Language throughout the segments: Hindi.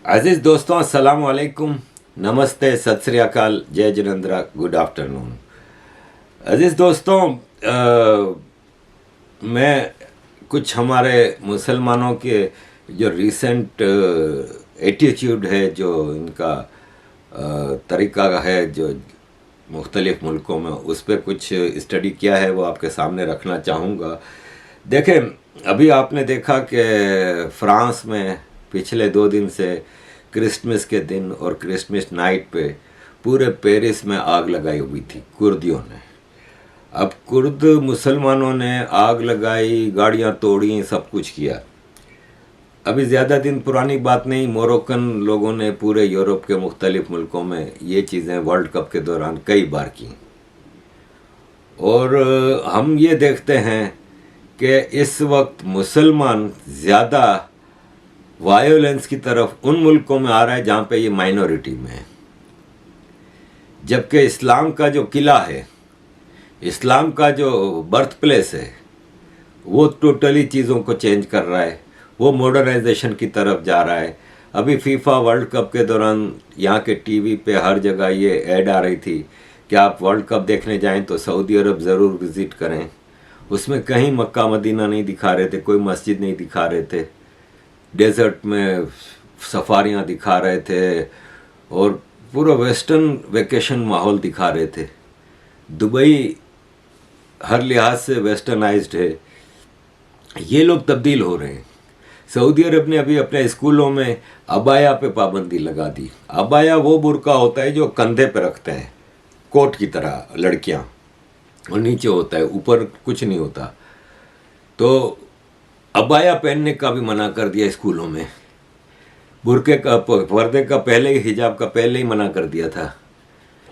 अजीज़ दोस्तों, अस्सलाम वालेकुम, नमस्ते, सत श्री अकाल, जय जिनेंद्रा, गुड आफ्टरनून। अजीज़ दोस्तों, मैं कुछ हमारे मुसलमानों के जो रीसेंट एटीट्यूड है, जो इनका तरीका है, जो मुख्तलिफ़ मुल्कों में, उस पर कुछ स्टडी किया है, वो आपके सामने रखना चाहूँगा। देखें, अभी आपने देखा कि फ्रांस में पिछले 2 दिन से क्रिसमस के दिन और क्रिसमस नाइट पे पूरे पेरिस में आग लगाई हुई थी कुर्दियों ने। अब कुर्द मुसलमानों ने आग लगाई, गाड़ियाँ तोड़ी, सब कुछ किया। अभी ज़्यादा दिन पुरानी बात नहीं, मोरक्कन लोगों ने पूरे यूरोप के मुख्तलिफ़ मुल्कों में ये चीज़ें वर्ल्ड कप के दौरान कई बार की। और हम ये देखते हैं कि इस वक्त मुसलमान ज़्यादा वायोलेंस की तरफ उन मुल्कों में आ रहा है जहाँ पे ये माइनॉरिटी में है, जबकि इस्लाम का जो किला है, इस्लाम का जो बर्थ प्लेस है, वो टोटली चीज़ों को चेंज कर रहा है, वो मॉडर्नाइजेशन की तरफ जा रहा है। अभी फीफा वर्ल्ड कप के दौरान यहाँ के टीवी पे हर जगह ये ऐड आ रही थी कि आप वर्ल्ड कप देखने जाएं तो सऊदी अरब ज़रूर विज़िट करें। उसमें कहीं मक्का मदीना नहीं दिखा रहे थे, कोई मस्जिद नहीं दिखा रहे थे, डेजर्ट में सफारियाँ दिखा रहे थे और पूरा वेस्टर्न वेकेशन माहौल दिखा रहे थे। दुबई हर लिहाज से वेस्टर्नाइज्ड है। ये लोग तब्दील हो रहे हैं। सऊदी अरब ने अभी अपने स्कूलों में अबाया पे पाबंदी लगा दी। अबाया वो बुर्का होता है जो कंधे पे रखते हैं, कोट की तरह लड़कियां, और नीचे होता है, ऊपर कुछ नहीं होता। तो अबाया पहनने का भी मना कर दिया स्कूलों में। बुर्के का, पर्दे का पहले ही, हिजाब का पहले ही मना कर दिया था।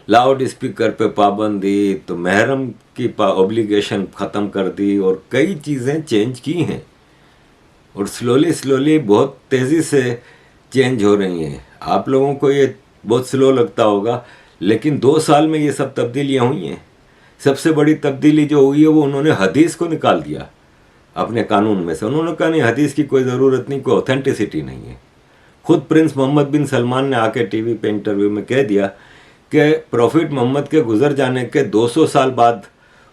लाउड स्पीकर पे पाबंदी, तो महरम की ऑब्लिगेशन ख़त्म कर दी और कई चीज़ें चेंज की हैं और स्लोली बहुत तेज़ी से चेंज हो रही हैं। आप लोगों को ये बहुत स्लो लगता होगा, लेकिन 2 साल में ये सब तब्दीलियाँ हुई हैं। सबसे बड़ी तब्दीली जो हुई है वो उन्होंने हदीस को निकाल दिया अपने कानून में से। उन्होंने कहा नहीं, हदीस की कोई ज़रूरत नहीं, कोई ऑथेंटिसिटी नहीं है। खुद प्रिंस मोहम्मद बिन सलमान ने आके टीवी पे इंटरव्यू में कह दिया कि प्रॉफिट मोहम्मद के गुजर जाने के 200 साल बाद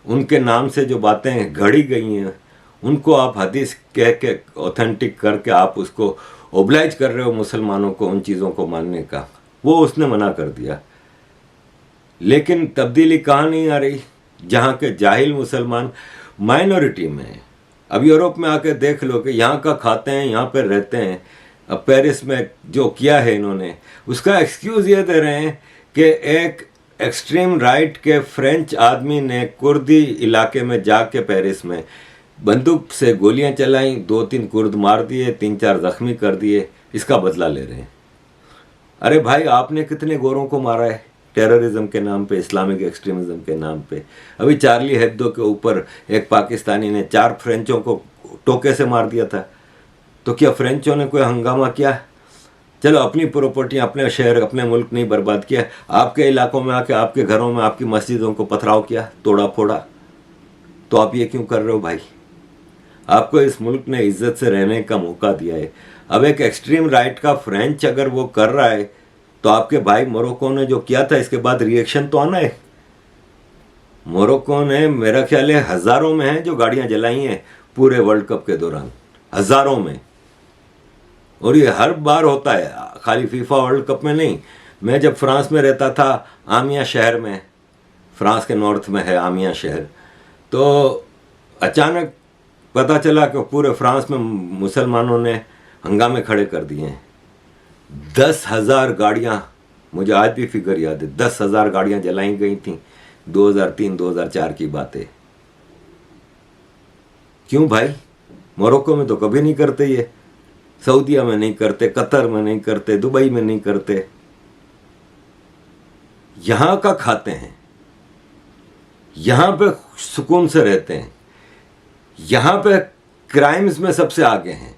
उनके नाम से जो बातें घड़ी गई हैं, उनको आप हदीस कह के ऑथेंटिक करके आप उसको ओब्लाइज कर रहे हो मुसलमानों को उन चीज़ों को मानने का। वो उसने मना कर दिया। लेकिन तब्दीली कहाँ नहीं आ रही, जहाँ के जाहिल मुसलमान माइनॉरिटी में है। अब यूरोप में आके देख लो कि यहाँ का खाते हैं, यहाँ पर रहते हैं। अब पेरिस में जो किया है इन्होंने, उसका एक्सक्यूज़ ये दे रहे हैं कि एक एक्सट्रीम राइट के फ्रेंच आदमी ने कुर्दी इलाके में जाके पेरिस में बंदूक से गोलियां चलाई, 2-3 कुर्द मार दिए, 3-4 ज़ख्मी कर दिए, इसका बदला ले रहे हैं। अरे भाई, आपने कितने गोरों को मारा है टेररिज्म के नाम पे, इस्लामिक एक्सट्रीमिज्म के नाम पे। अभी चार्ली हेब्दो के ऊपर एक पाकिस्तानी ने 4 फ्रेंचों को टोके से मार दिया था। तो क्या फ्रेंचों ने कोई हंगामा किया? चलो, अपनी प्रॉपर्टी, अपने शहर, अपने मुल्क नहीं बर्बाद किया, आपके इलाकों में आके आपके घरों में, आपकी मस्जिदों को पथराव किया, तोड़ा फोड़ा। तो आप ये क्यों कर रहे हो भाई? आपको इस मुल्क ने इज्जत से रहने का मौका दिया है। अब एक एक्सट्रीम राइट का फ्रेंच अगर वो कर रहा है, तो आपके भाई मोरक्को ने जो किया था, इसके बाद रिएक्शन तो आना है। मोरक्को ने, मेरा ख्याल है, हज़ारों में हैं जो गाड़ियां जलाई हैं पूरे वर्ल्ड कप के दौरान, हज़ारों में। और ये हर बार होता है, खाली फीफा वर्ल्ड कप में नहीं। मैं जब फ्रांस में रहता था, आमिया शहर में, फ्रांस के नॉर्थ में है आमिया शहर, तो अचानक पता चला कि पूरे फ्रांस में मुसलमानों ने हंगामे खड़े कर दिए हैं। 10,000 गाड़ियाँ, मुझे आज भी फिगर याद है, 10,000 गाड़ियाँ जलाई गई थी। 2003-2004 की बात है। क्यों भाई? मोरक्को में तो कभी नहीं करते ये, सऊदीया में नहीं करते, कतर में नहीं करते, दुबई में नहीं करते। यहाँ का खाते हैं, यहाँ पे सुकून से रहते हैं, यहाँ पे क्राइम्स में सबसे आगे हैं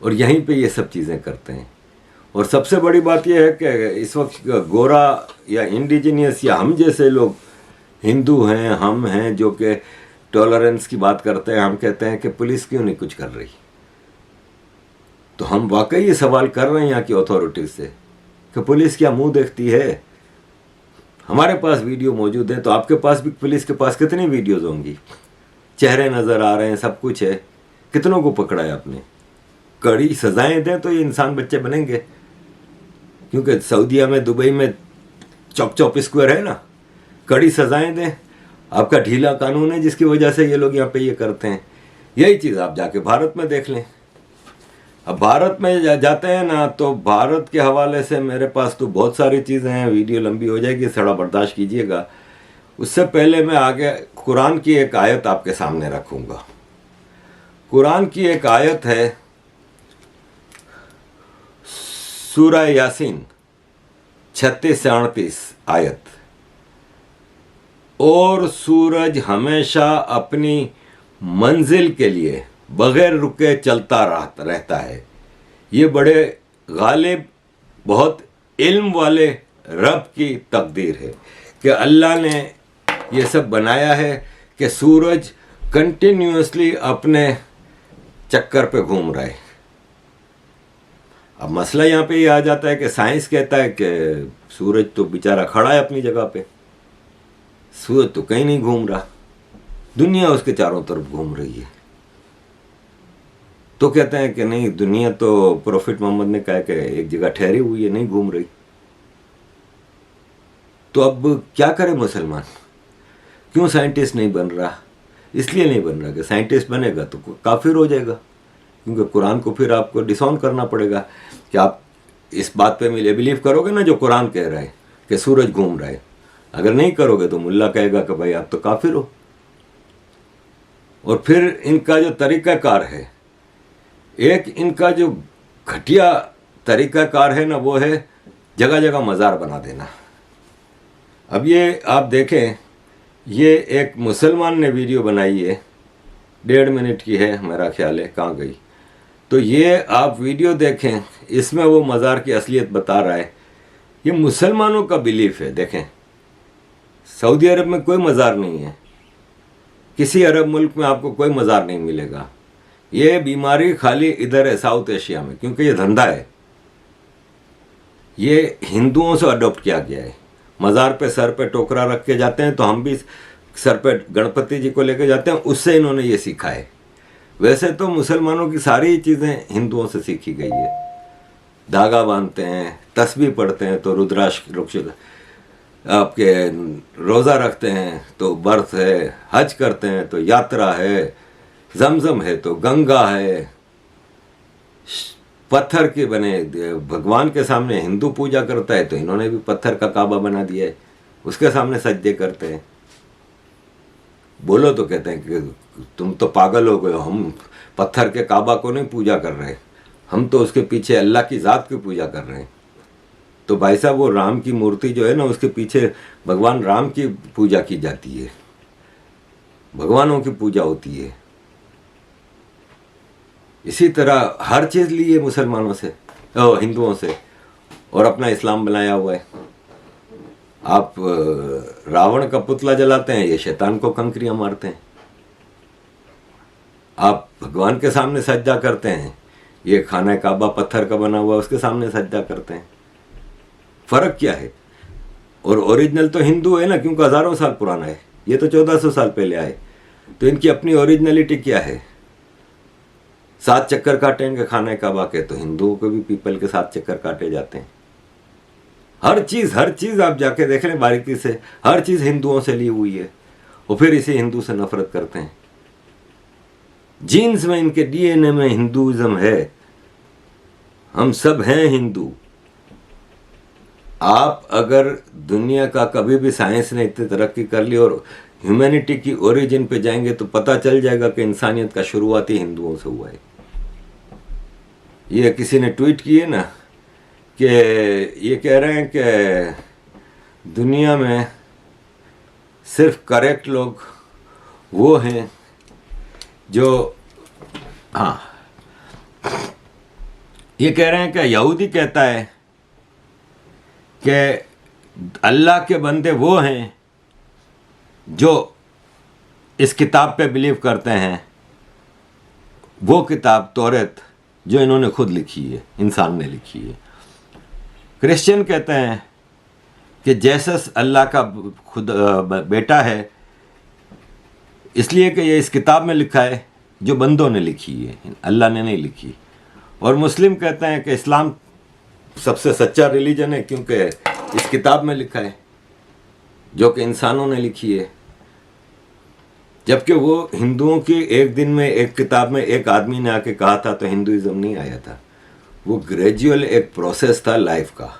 और यहीं पे ये सब चीज़ें करते हैं। और सबसे बड़ी बात यह है कि इस वक्त गोरा या इंडिजिनियस या हम जैसे लोग, हिंदू हैं, हम हैं, जो कि टॉलरेंस की बात करते हैं, हम कहते हैं कि पुलिस क्यों नहीं कुछ कर रही। तो हम वाकई ये सवाल कर रहे हैं यहाँ की अथॉरिटीज से कि पुलिस क्या मुंह देखती है। हमारे पास वीडियो मौजूद है, तो आपके पास भी, पुलिस के पास कितनी वीडियोस होंगी, चेहरे नज़र आ रहे हैं, सब कुछ है, कितनों को पकड़ा है आपने। कड़ी सजाएं दें तो ये इंसान बच्चे बनेंगे, क्योंकि सऊदीया में, दुबई में चौप चौप स्क्वायर है ना, कड़ी सजाएं दें। आपका ढीला कानून है जिसकी वजह से ये लोग यहाँ पे ये करते हैं। यही चीज़ आप जाके भारत में देख लें। अब भारत में जाते हैं ना, तो भारत के हवाले से मेरे पास तो बहुत सारी चीज़ें हैं, वीडियो लंबी हो जाएगी, थोड़ा बर्दाश्त कीजिएगा। उससे पहले मैं आगे कुरान की एक आयत आपके सामने रखूँगा। कुरान की एक आयत है सूरह यासीन 36 से 38 आयत। और सूरज हमेशा अपनी मंजिल के लिए बगैर रुके चलता रहता है। ये बड़े गालिब, बहुत इल्म वाले रब की तकदीर है कि अल्लाह ने ये सब बनाया है कि सूरज कंटिन्यूसली अपने चक्कर पे घूम रहा है। अब मसला यहाँ पे ये आ जाता है कि साइंस कहता है कि सूरज तो बेचारा खड़ा है अपनी जगह पे, सूरज तो कहीं नहीं घूम रहा, दुनिया उसके चारों तरफ घूम रही है। तो कहते हैं कि नहीं, दुनिया तो प्रॉफिट मोहम्मद ने कहा कि एक जगह ठहरी हुई है, नहीं घूम रही। तो अब क्या करे मुसलमान? क्यों साइंटिस्ट नहीं बन रहा? इसलिए नहीं बन रहा कि साइंटिस्ट बनेगा तो काफिर हो जाएगा, क्योंकि कुरान को फिर आपको डिसऑन करना पड़ेगा कि आप इस बात पे बिलीव करोगे ना जो कुरान कह रहा है कि सूरज घूम रहा है। अगर नहीं करोगे तो मुल्ला कहेगा कि भाई आप तो काफिर हो। और फिर इनका जो तरीक़ाकार है, एक इनका जो घटिया तरीक़ाकार है ना, वो है जगह जगह मज़ार बना देना। अब ये आप देखें, ये एक मुसलमान ने वीडियो बनाई है, 1.5 मिनट की है मेरा ख्याल है, कहाँ गई? तो ये आप वीडियो देखें, इसमें वो मज़ार की असलियत बता रहा है। ये मुसलमानों का बिलीफ है। देखें, सऊदी अरब में कोई मज़ार नहीं है, किसी अरब मुल्क में आपको कोई मज़ार नहीं मिलेगा। ये बीमारी खाली इधर है साउथ एशिया में, क्योंकि ये धंधा है, ये हिंदुओं से अडॉप्ट किया गया है। मज़ार पे सर पे टोकरा रख के जाते हैं, तो हम भी सर पे गणपति जी को लेके जाते हैं, उससे इन्होंने ये सीखा है। वैसे तो मुसलमानों की सारी चीज़ें हिंदुओं से सीखी गई है। धागा बांधते हैं, तस्बीह पढ़ते हैं तो रुद्राक्ष, आपके रोज़ा रखते हैं तो बर्थ है, हज करते हैं तो यात्रा है, जमजम है तो गंगा है, पत्थर के बने भगवान के सामने हिंदू पूजा करता है तो इन्होंने भी पत्थर का काबा बना दिया है, उसके सामने सजदे करते हैं। बोलो तो कहते हैं कि तुम तो पागल हो गए हो, हम पत्थर के काबा को नहीं पूजा कर रहे, हम तो उसके पीछे अल्लाह की ज़ात की पूजा कर रहे हैं। तो भाई साहब, वो राम की मूर्ति जो है ना, उसके पीछे भगवान राम की पूजा की जाती है, भगवानों की पूजा होती है। इसी तरह हर चीज़ ली है मुसलमानों से, हिंदुओं से, और अपना इस्लाम बनाया हुआ है। आप रावण का पुतला जलाते हैं, ये शैतान को कंकरियां मारते हैं। आप भगवान के सामने सजदा करते हैं, ये खाना काबा पत्थर का बना हुआ उसके सामने सजदा करते हैं। फ़र्क क्या है? और ओरिजिनल तो हिंदू है ना, क्योंकि हज़ारों साल पुराना है, ये तो 1400 साल पहले आए। तो इनकी अपनी ओरिजिनलिटी क्या है? 7 चक्कर काटेंगे खाने काबा के, तो हिंदुओं को भी पीपल के 7 चक्कर काटे जाते हैं। हर चीज़ आप जाके देख लें बारीकी से, हर चीज़ हिंदुओं से ली हुई है, और फिर इसे हिंदू से नफरत करते हैं। जीन्स में, इनके डीएनए में हिंदुइज्म है, हम सब हैं हिंदू। आप अगर दुनिया का कभी भी साइंस ने इतनी तरक्की कर ली और ह्यूमैनिटी की ओरिजिन पे जाएंगे तो पता चल जाएगा कि इंसानियत का शुरुआती हिंदुओं से हुआ है। ये किसी ने ट्वीट किए ना कि ये कह रहे हैं कि दुनिया में सिर्फ करेक्ट लोग वो हैं जो, हाँ, ये कह रहे हैं कि यहूदी कहता है कि अल्लाह के बंदे वो हैं जो इस किताब पे बिलीव करते हैं, वो किताब तौरात जो इन्होंने खुद लिखी है, इंसान ने लिखी है। क्रिश्चियन कहते हैं कि जेसस अल्लाह का खुद बेटा है, इसलिए कि ये इस किताब में लिखा है जो बंदों ने लिखी है, अल्लाह ने नहीं लिखी। और मुस्लिम कहते हैं कि इस्लाम सबसे सच्चा रिलीजन है क्योंकि इस किताब में लिखा है जो कि इंसानों ने लिखी है। जबकि वो हिंदुओं की एक दिन में एक किताब में एक आदमी ने आके कहा था तो हिंदुइज्म नहीं आया था। वो ग्रेजुअल एक प्रोसेस था लाइफ का,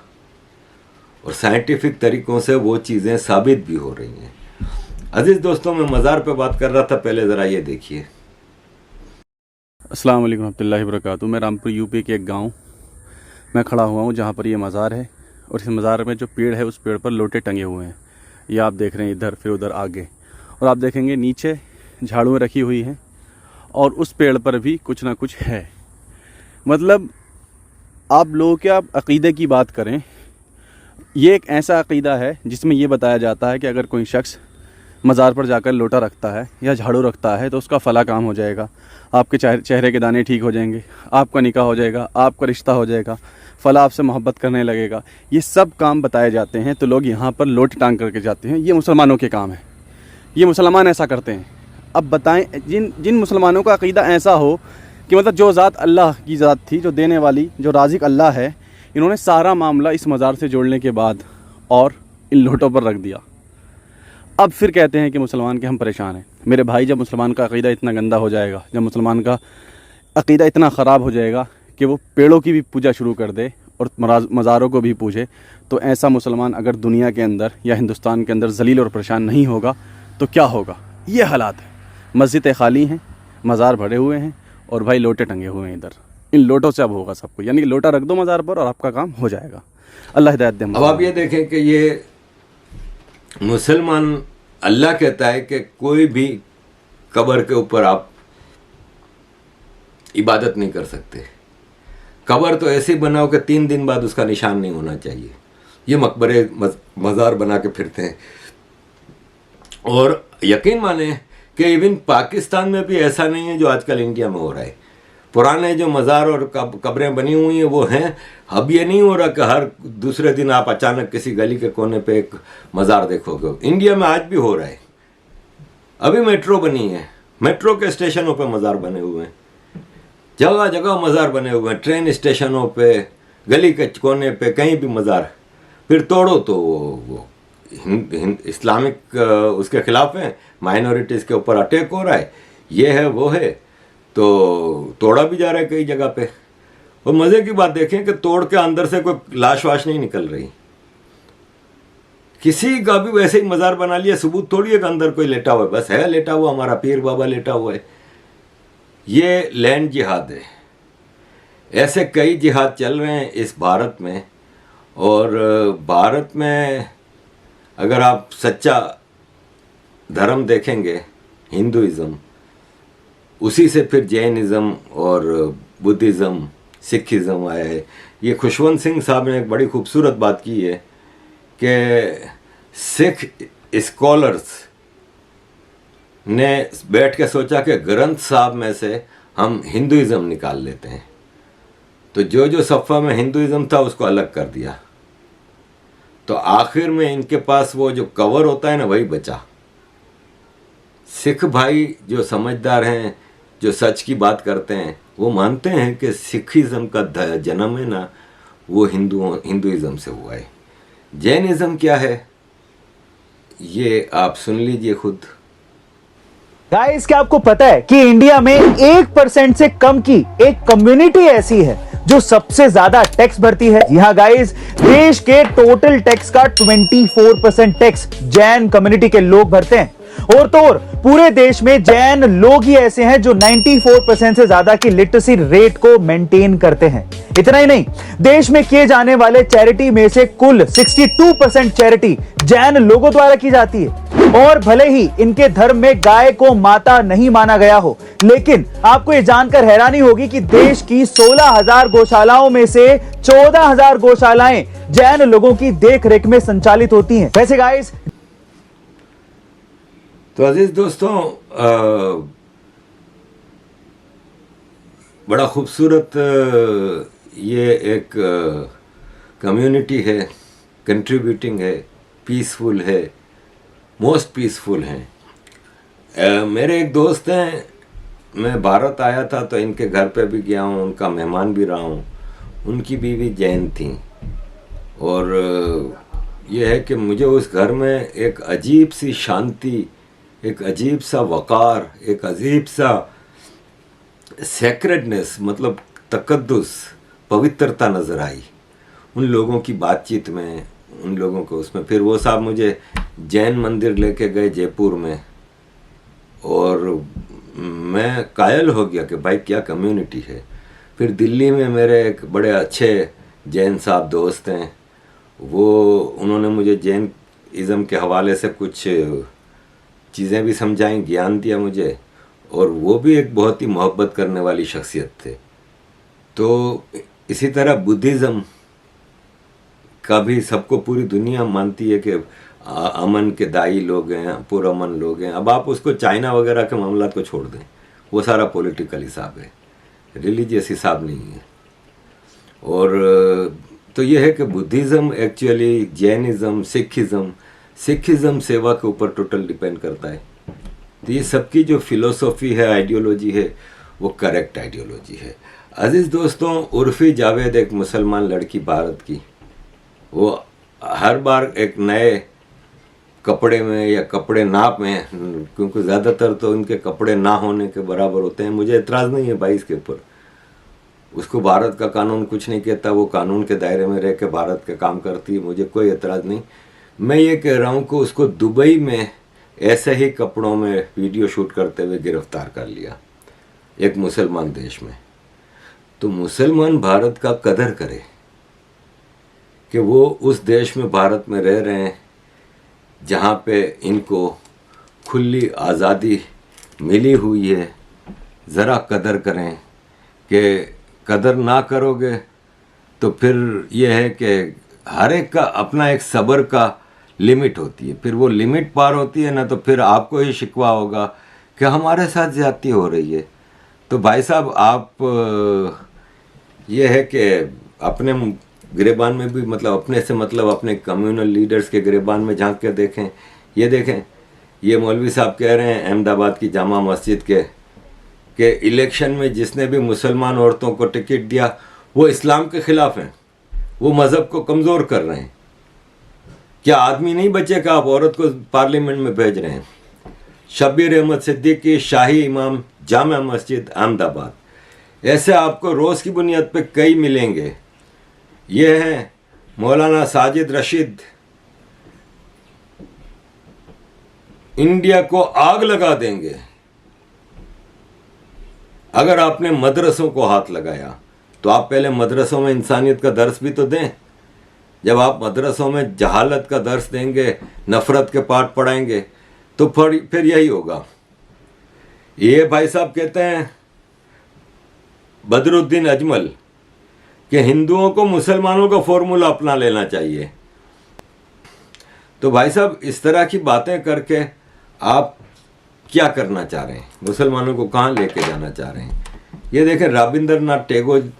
और साइंटिफिक तरीकों से वो चीज़ें साबित भी हो रही हैं। अजीज़ दोस्तों, मैं मज़ार पे बात कर रहा था, पहले ज़रा ये देखिए। अस्सलाम वालेकुम रहमतुल्लाहि व बरकातुहू। मैं रामपुर यूपी के एक गांव में खड़ा हुआ हूं जहां पर ये मज़ार है, और इस मज़ार में जो पेड़ है उस पेड़ पर लोटे टंगे हुए हैं। ये आप देख रहे हैं इधर, फिर उधर आगे, और आप देखेंगे नीचे झाड़ुएँ रखी हुई हैं, और उस पेड़ पर भी कुछ ना कुछ है। मतलब आप लोगों के आप अक़ीदे की बात करें, ये एक ऐसा अक़ीदा है जिसमें ये बताया जाता है कि अगर कोई शख्स मज़ार पर जाकर लोटा रखता है या झाड़ू रखता है तो उसका फला काम हो जाएगा, आपके चेहरे के दाने ठीक हो जाएंगे, आपका निकाह हो जाएगा, आपका रिश्ता हो जाएगा, फला आपसे मोहब्बत करने लगेगा। ये सब काम बताए जाते हैं, तो लोग यहाँ पर लोट टांग करके जाते हैं। ये मुसलमानों के काम है, ये मुसलमान ऐसा करते हैं। अब बताएं, जिन मुसलमानों का अक़ीदा ऐसा हो कि मतलब जो ज़ात अल्लाह की ज़ात थी, जो देने वाली, जो राज़िक अल्लाह है, इन्होंने सारा मामला इस मज़ार से जोड़ने के बाद और इन लोटों पर रख दिया। अब फिर कहते हैं कि मुसलमान के हम परेशान हैं। मेरे भाई, जब मुसलमान का अक़ीदा इतना गंदा हो जाएगा, जब मुसलमान का अक़ीदा इतना ख़राब हो जाएगा कि वो पेड़ों की भी पूजा शुरू कर दे और मज़ारों को भी पूजे, तो ऐसा मुसलमान अगर दुनिया के अंदर या हिंदुस्तान के अंदर ज़लील और परेशान नहीं होगा तो क्या होगा। ये हालात है। मस्जिदें खाली हैं, मज़ार भरे हुए हैं, और भाई लोटे टंगे हुए हैं इधर। इन लोटों से अब होगा सब कुछ, यानी कि लोटा रख दो मज़ार पर और आपका काम हो जाएगा। अल्लाह हिदायत दे। अब आप ये देखें कि ये मुसलमान, अल्लाह कहता है कि कोई भी कब्र के ऊपर आप इबादत नहीं कर सकते। कब्र तो ऐसे बनाओ कि 3 दिन बाद उसका निशान नहीं होना चाहिए। ये मकबरे मज़ार बना के फिरते हैं। और यकीन माने कि इवन पाकिस्तान में भी ऐसा नहीं है जो आजकल इंडिया में हो रहा है। पुराने जो मज़ार और कब्रें बनी हुई हैं वो हैं। अब ये नहीं हो रहा कि हर दूसरे दिन आप अचानक किसी गली के कोने पे एक मज़ार देखोगे। इंडिया में आज भी हो रहा है। अभी मेट्रो बनी है, मेट्रो के स्टेशनों पे मज़ार बने हुए हैं, जगह जगह मज़ार बने हुए हैं, ट्रेन स्टेशनों पे, गली के कोने पे, कहीं भी मज़ार। फिर तोड़ो तो वो इस्लामिक उसके खिलाफ है, माइनॉरिटीज़ के ऊपर अटैक हो रहा है, ये है वो है, तो तोड़ा भी जा रहा है कई जगह पे। और मज़े की बात देखें कि तोड़ के अंदर से कोई लाश वाश नहीं निकल रही। किसी का भी वैसे ही मज़ार बना लिया, सबूत थोड़ी है कि अंदर कोई लेटा हुआ है, बस है लेटा हुआ, हमारा पीर बाबा लेटा हुआ है। ये लैंड जिहाद है। ऐसे कई जिहाद चल रहे हैं इस भारत में। और भारत में अगर आप सच्चा धर्म देखेंगे, हिंदुइज़्म, उसी से फिर जैनिज़्म और बुद्धिज़्म, सिखिज़्म आया है। ये खुशवंत सिंह साहब ने एक बड़ी खूबसूरत बात की है कि सिख स्कॉलर्स ने बैठ के सोचा कि ग्रंथ साहब में से हम हिंदुइज़्म निकाल लेते हैं, तो जो जो सफ़ा में हिंदुइज़्म था उसको अलग कर दिया। तो आखिर में इनके पास वो जो कवर होता है ना, वही बचा। सिख भाई जो समझदार हैं, जो सच की बात करते हैं, वो मानते हैं कि सिखिज़्म का जन्म है ना, वो हिंदुइज़्म से हुआ है। जैनिज़्म क्या है ये आप सुन लीजिए खुद। गाइस, क्या आपको पता है कि इंडिया में 1% से कम की एक कम्युनिटी ऐसी है जो सबसे ज्यादा टैक्स भरती है? जी हाँ गाइस, देश के टोटल टैक्स का 24% टैक्स जैन कम्युनिटी के लोग भरते हैं। और तो और पूरे देश में जैन लोग ही ऐसे हैं जो 94% से ज्यादा की लिटरेसी रेट को मेंटेन करते हैं। इतना ही नहीं, देश में किए जाने वाले चैरिटी में से कुल 62% चैरिटी जैन लोगों द्वारा की जाती है। और भले ही इनके धर्म में गाय को माता नहीं माना गया हो, लेकिन आपको यह जानकर हैरानी होगी कि देश की 16,000 गौशालाओं में से 14,000 गौशालाएं जैन लोगों की देखरेख में संचालित होती हैं। वैसे गाइस, तो अजीज दोस्तों, बड़ा खूबसूरत ये एक कम्युनिटी है, कंट्रीब्यूटिंग है, पीसफुल है, मोस्ट पीसफुल हैं। मेरे एक दोस्त हैं, मैं भारत आया था तो इनके घर पे भी गया हूँ, उनका मेहमान भी रहा हूँ। उनकी बीवी जैन थी और ये है कि मुझे उस घर में एक अजीब सी शांति, एक अजीब सा वक़ार, एक अजीब सा सेक्रेडनेस, मतलब तकद्दुस, पवित्रता नज़र आई उन लोगों की बातचीत में, उन लोगों को उसमें। फिर वो साहब मुझे जैन मंदिर लेके गए जयपुर में और मैं कायल हो गया कि भाई क्या कम्युनिटी है। फिर दिल्ली में मेरे एक बड़े अच्छे जैन साहब दोस्त हैं, वो उन्होंने मुझे जैन इज़म के हवाले से कुछ चीज़ें भी समझाई, ज्ञान दिया मुझे, और वो भी एक बहुत ही मोहब्बत करने वाली शख्सियत थे। तो इसी तरह बुद्धिज़्म का भी सबको पूरी दुनिया मानती है कि अमन के दाई लोग हैं, पुरअमन लोग हैं। अब आप उसको चाइना वगैरह के मामला को छोड़ दें, वो सारा पॉलिटिकल हिसाब है, रिलीजियस हिसाब नहीं है। और तो ये है कि बुद्धिज़्म एक्चुअली, जैनिज़्म, सिखिज़्म सेवा के ऊपर टोटल डिपेंड करता है। तो ये सबकी जो फिलोसॉफी है, आइडियोलॉजी है, वो करेक्ट आइडियोलॉजी है। अजीज़ दोस्तों, उर्फ़ी जावेद एक मुसलमान लड़की भारत की, वो हर बार एक नए कपड़े में या कपड़े नाप में, क्योंकि ज़्यादातर तो इनके कपड़े ना होने के बराबर होते हैं। मुझे एतराज़ नहीं है भाई इसके ऊपर, उसको भारत का कानून कुछ नहीं कहता, वो कानून के दायरे में रह के भारत के काम करती है, मुझे कोई एतराज़ नहीं। मैं ये कह रहा हूँ कि उसको दुबई में ऐसे ही कपड़ों में वीडियो शूट करते हुए गिरफ्तार कर लिया, एक मुसलमान देश में। तो मुसलमान भारत का कदर करे कि वो उस देश में, भारत में रह रहे हैं जहाँ पे इनको खुली आज़ादी मिली हुई है। ज़रा कदर करें, कि कदर ना करोगे तो फिर यह है कि हर एक का अपना एक सब्र का लिमिट होती है। फिर वो लिमिट पार होती है ना, तो फिर आपको ही शिकवा होगा कि हमारे साथ ज़्यादती हो रही है। तो भाई साहब, आप ये है कि अपने गिरेबान में भी, मतलब अपने से मतलब अपने कम्युनल लीडर्स के गिरेबान में झांक के देखें। ये देखें, ये मौलवी साहब कह रहे हैं अहमदाबाद की जामा मस्जिद के इलेक्शन में जिसने भी मुसलमान औरतों को टिकट दिया वो इस्लाम के ख़िलाफ़ हैं, वो मज़हब को कमज़ोर कर रहे हैं। क्या आदमी नहीं बचेगा, आप औरत को पार्लियामेंट में भेज रहे हैं। शब्बीर अहमद सिद्दीकी, शाही इमाम, जामा मस्जिद, अहमदाबाद। ऐसे आपको रोज़ की बुनियाद पे कई मिलेंगे। ये हैं मौलाना साजिद रशीद, इंडिया को आग लगा देंगे अगर आपने मदरसों को हाथ लगाया। तो आप पहले मदरसों में इंसानियत का दर्स भी तो दें। जब आप मदरसों में जहालत का दर्स देंगे, नफ़रत के पाठ पढ़ाएंगे, तो फिर यही होगा। ये भाई साहब कहते हैं बदरुद्दीन अजमल कि हिंदुओं को मुसलमानों का फॉर्मूला अपना लेना चाहिए। तो भाई साहब, इस तरह की बातें करके आप क्या करना चाह रहे हैं, मुसलमानों को कहाँ लेके जाना चाह रहे हैं? ये देखें, रविंद्रनाथ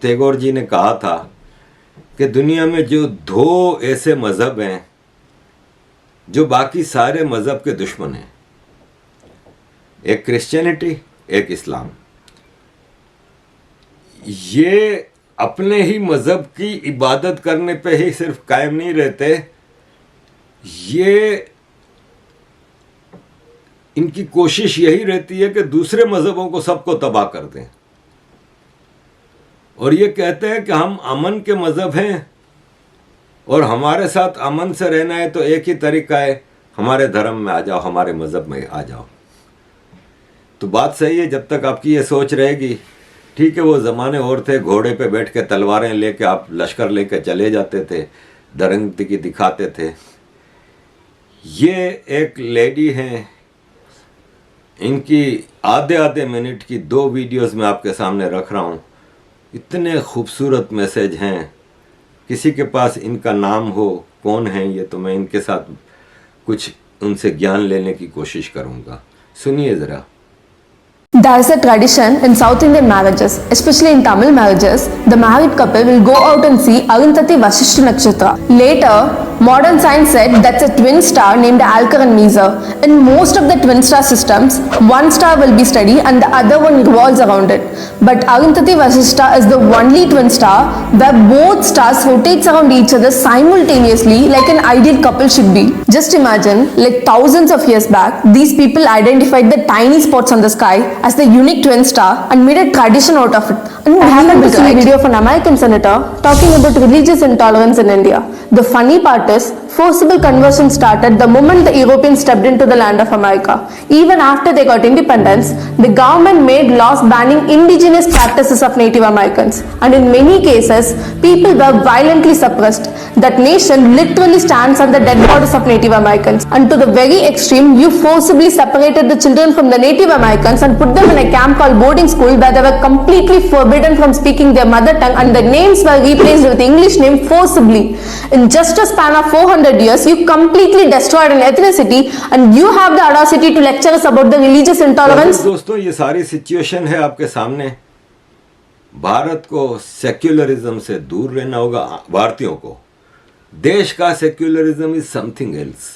टैगोर जी ने कहा था कि दुनिया में जो दो ऐसे मज़हब हैं जो बाकी सारे मज़हब के दुश्मन हैं, एक क्रिश्चियनिटी, एक इस्लाम। ये अपने ही मज़हब की इबादत करने पे ही सिर्फ कायम नहीं रहते, ये इनकी कोशिश यही रहती है कि दूसरे मज़हबों को सबको तबाह कर दें। और ये कहते हैं कि हम अमन के मज़हब हैं और हमारे साथ अमन से रहना है, तो एक ही तरीका है, हमारे धर्म में आ जाओ, हमारे मज़हब में आ जाओ। तो बात सही है, जब तक आपकी ये सोच रहेगी। ठीक है, वो ज़माने और थे, घोड़े पे बैठ के तलवारें लेके आप लश्कर लेके चले जाते थे, दरंगती दिखाते थे। ये एक लेडी हैं, इनकी आधे आधे मिनट की 2 वीडियोस मैं आपके सामने रख रहा हूँ। इतने खूबसूरत मैसेज हैं। किसी के पास इनका नाम हो, कौन है ये, तो मैं इनके साथ कुछ उनसे ज्ञान लेने की कोशिश करूँगा। सुनिए ज़रा। There is a tradition in South Indian marriages, especially in Tamil marriages. The married couple will go out and see Arundhati Vasishta Nakshatra. Later, modern science said that's a twin star named Alker and Meeser. In most of the twin star systems, one star will be steady and the other one revolves around it. But Arundhati Vasishta is the only twin star where both stars rotate around each other simultaneously like an ideal couple should be. Just imagine, like thousands of years back, these people identified the tiny spots on the sky as the unique twin star and made a tradition out of it. And I happened to see a video of an American senator talking about religious intolerance in India. The funny part is, forcible conversion started the moment the Europeans stepped into the land of America. Even after they got independence, the government made laws banning indigenous practices of Native Americans. And in many cases, people were violently suppressed. That nation literally stands on the dead bodies of Native Americans. And to the very extreme, you forcibly separated the children from the Native Americans and put them in a camp called boarding school where they were completely forbidden from speaking their mother tongue and their names were replaced with English name forcibly. In just a span of 400 years, you completely destroyed an ethnicity and you have the audacity to lecture us about the religious intolerance. दोस्तों ये सारी सिचुएशन है आपके सामने। भारत को सेक्युलरिज्म से दूर रहना होगा, भारतीयों को। देश का secularism is something else.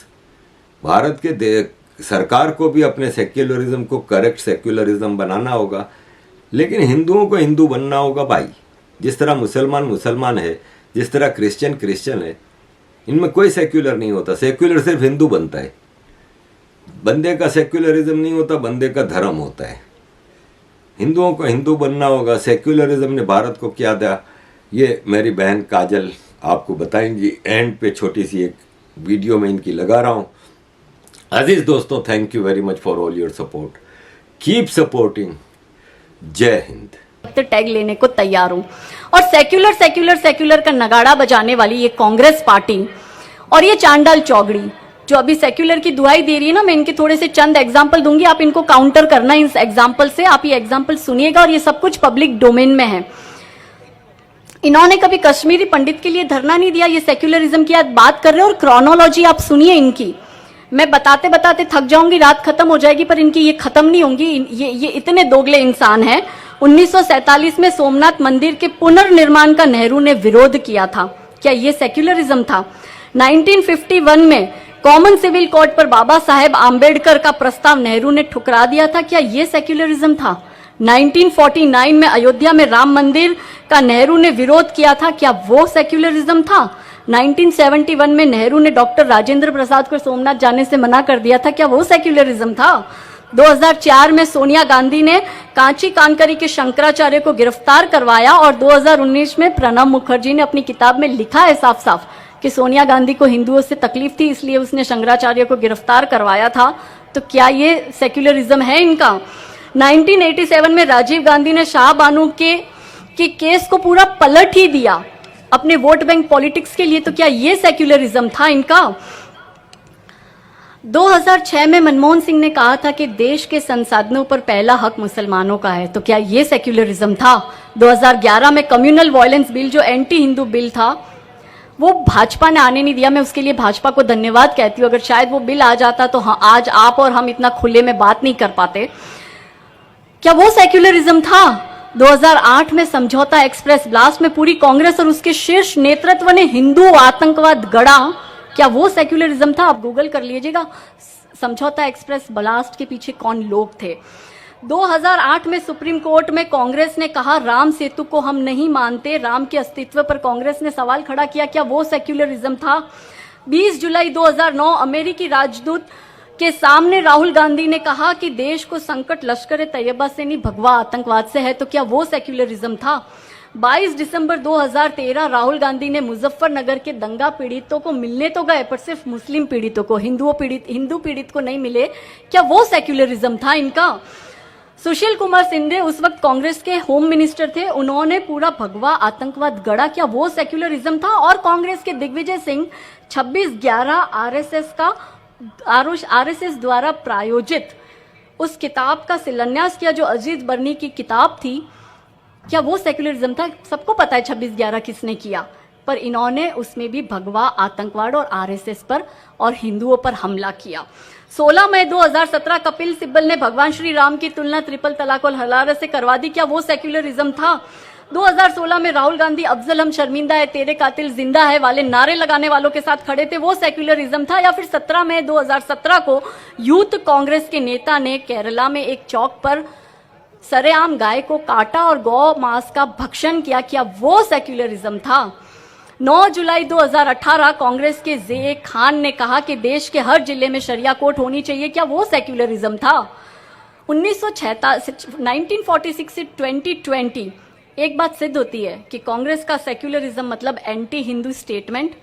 Bharat के सरकार को भी अपने सेक्युलरिज्म को करेक्ट सेक्युलरिज्म बनाना होगा, लेकिन हिंदुओं को हिंदू बनना होगा भाई। जिस तरह मुसलमान मुसलमान है, जिस तरह क्रिश्चियन क्रिश्चियन है, इनमें कोई सेक्युलर नहीं होता। सेक्युलर सिर्फ हिंदू बनता है। बंदे का सेक्युलरिज्म नहीं होता, बंदे का धर्म होता है। हिंदुओं को हिंदू बनना होगा। सेक्युलरिज्म ने भारत को क्या दिया, ये मेरी बहन काजल आपको बताएंगी। एंड पे छोटी सी एक वीडियो में इनकी लगा रहा हूँ। अजीज दोस्तों, thank you very much for all your support. Keep supporting. जय हिंद। टैग लेने को तैयार हूं। और सेक्युलर सेक्युलर सेक्युलर का नगाड़ा बजाने वाली ये कांग्रेस पार्टी और ये चांडाल चौगड़ी जो अभी सेक्युलर की दुहाई दे रही है ना, मैं इनके थोड़े से चंद एग्जाम्पल दूंगी, आप इनको काउंटर करना इस एग्जाम्पल से। आप ये एग्जाम्पल सुनिएगा और ये सब कुछ पब्लिक डोमेन में है। इन्होंने कभी कश्मीरी पंडित के लिए धरना नहीं दिया। ये सेक्युलरिज्म की आज बात कर रहे हैं और क्रोनोलॉजी आप सुनिए इनकी। मैं बताते बताते थक जाऊंगी, रात खत्म हो जाएगी, पर इनकी ये खत्म नहीं होंगी। ये इतने दोगले इंसान हैं। 1947 में सोमनाथ मंदिर के पुनर्निर्माण का नेहरू ने विरोध किया था। क्या ये सेक्युलरिज्म था? 1951 में कॉमन सिविल कोड पर बाबा साहेब आंबेडकर का प्रस्ताव नेहरू ने ठुकरा दिया था। क्या ये सेक्युलरिज्म था? 1949 में अयोध्या में राम मंदिर का नेहरू ने विरोध किया था। क्या वो सेक्युलरिज्म था? 1971 में नेहरू ने डॉक्टर राजेंद्र प्रसाद को सोमनाथ जाने से मना कर दिया था। क्या वो सेक्युलरिज्म था? 2004 में सोनिया गांधी ने कांची कानकरी के शंकराचार्य को गिरफ्तार करवाया और 2019 में प्रणब मुखर्जी ने अपनी किताब में लिखा है साफ साफ कि सोनिया गांधी को हिंदुओं से तकलीफ थी, इसलिए उसने शंकराचार्य को गिरफ्तार करवाया था। तो क्या ये सेक्युलरिज्म है इनका? 1987 में राजीव गांधी ने शाह बानो के केस को पूरा पलट ही दिया अपने वोट बैंक पॉलिटिक्स के लिए। तो क्या ये सेक्युलरिज्म था इनका? 2006 में मनमोहन सिंह ने कहा था कि देश के संसाधनों पर पहला हक मुसलमानों का है। तो क्या ये सेक्युलरिज्म था? 2011 में कम्युनल वायलेंस बिल जो एंटी हिंदू बिल था वो भाजपा ने आने नहीं दिया। मैं उसके लिए भाजपा को धन्यवाद कहती हूँ। अगर शायद वो बिल आ जाता तो हाँ, आज आप और हम इतना खुले में बात नहीं कर पाते। क्या वो सेक्युलरिज्म था? 2008 में समझौता एक्सप्रेस ब्लास्ट में पूरी कांग्रेस और उसके शीर्ष नेतृत्व ने हिंदू आतंकवाद गढ़ा। क्या वो सेक्युलरिज्म था? आप गूगल कर लीजिएगा समझौता एक्सप्रेस ब्लास्ट के पीछे कौन लोग थे। 2008 में सुप्रीम कोर्ट में कांग्रेस ने कहा राम सेतु को हम नहीं मानते। राम के अस्तित्व पर कांग्रेस ने सवाल खड़ा किया। क्या वो सेक्युलरिज्म था? 20 जुलाई 2009 अमेरिकी राजदूत के सामने राहुल गांधी ने कहा कि देश को संकट लश्कर तैयबा से नहीं भगवा आतंकवाद से है। तो क्या वो सेक्युलरिज्म था? 22 दिसंबर 2013 राहुल गांधी ने मुजफ्फरनगर के दंगा पीड़ितों को मिलने तो गए, पर सिर्फ मुस्लिम पीड़ितों को, हिंदू पीड़ित को नहीं मिले। क्या वो सेक्युलरिज्म था इनका? सुशील कुमार शिंदे उस वक्त कांग्रेस के होम मिनिस्टर थे, उन्होंने पूरा भगवा आतंकवाद गढ़ा। क्या वो सेक्युलरिज्म था? और कांग्रेस के दिग्विजय सिंह 26/11 आरएसएस द्वारा प्रायोजित उस किताब का शिलान्यास किया जो अजीत बर्नी की किताब थी। क्या वो सेक्युलरिज्म था? सबको पता है 26/11 किसने किया, पर इन्होंने उसमें भी भगवा, आतंकवाद और आरएसएस पर और हिंदुओं पर हमला किया। 16 मई 2017 कपिल सिब्बल ने भगवान श्री राम की तुलना ट्रिपल तलाक और हलाला से करवा दी। क्या वो सेक्युलरिज्म था? 2016 में राहुल गांधी अफजल हम शर्मिंदा है, तेरे कातिल जिंदा है वाले नारे लगाने वालों के साथ खड़े थे, वो सेक्युलरिज्म था? या फिर 17 मई 2017 को यूथ कांग्रेस के नेता ने केरला में एक चौक पर सरेआम गाय को काटा और गौ मांस का भक्षण किया, क्या वो सेक्युलरिज्म था? 9 जुलाई 2018 कांग्रेस के जे खान ने कहा कि देश के हर जिले में शरिया कोर्ट होनी चाहिए, क्या वो सेक्युलरिज्म था? 1946 से 2020 एक बात सिद्ध होती है कि कांग्रेस का सेक्युलरिज्म मतलब एंटी हिंदू स्टेटमेंट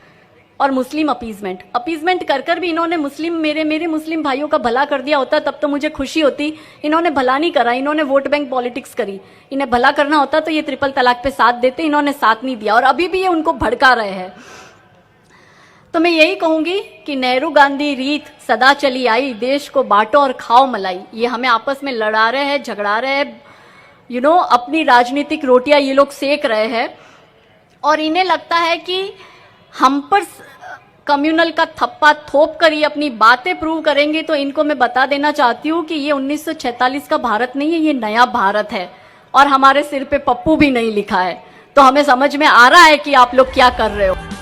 और मुस्लिम अपीजमेंट कर भी इन्होंने मेरे मुस्लिम भाइयों का भला कर दिया होता तब तो मुझे खुशी होती। इन्होंने भला नहीं करा, इन्होंने वोट बैंक पॉलिटिक्स करी। इन्हें भला करना होता तो ये ट्रिपल तलाक पे साथ देते, इन्होंने साथ नहीं दिया और अभी भी ये उनको भड़का रहे हैं। तो मैं यही कहूंगी कि नेहरू गांधी रीत सदा चली आई, देश को बांटो और खाओ मलाई। ये हमें आपस में लड़ा रहे हैं, झगड़ा रहे हैं, अपनी राजनीतिक रोटियां ये लोग सेक रहे हैं और इन्हें लगता है कि हम पर कम्युनल का थप्पा थोप कर ये अपनी बातें प्रूव करेंगे। तो इनको मैं बता देना चाहती हूँ कि ये 1946 का भारत नहीं है, ये नया भारत है और हमारे सिर पे पप्पू भी नहीं लिखा है। तो हमें समझ में आ रहा है कि आप लोग क्या कर रहे हो।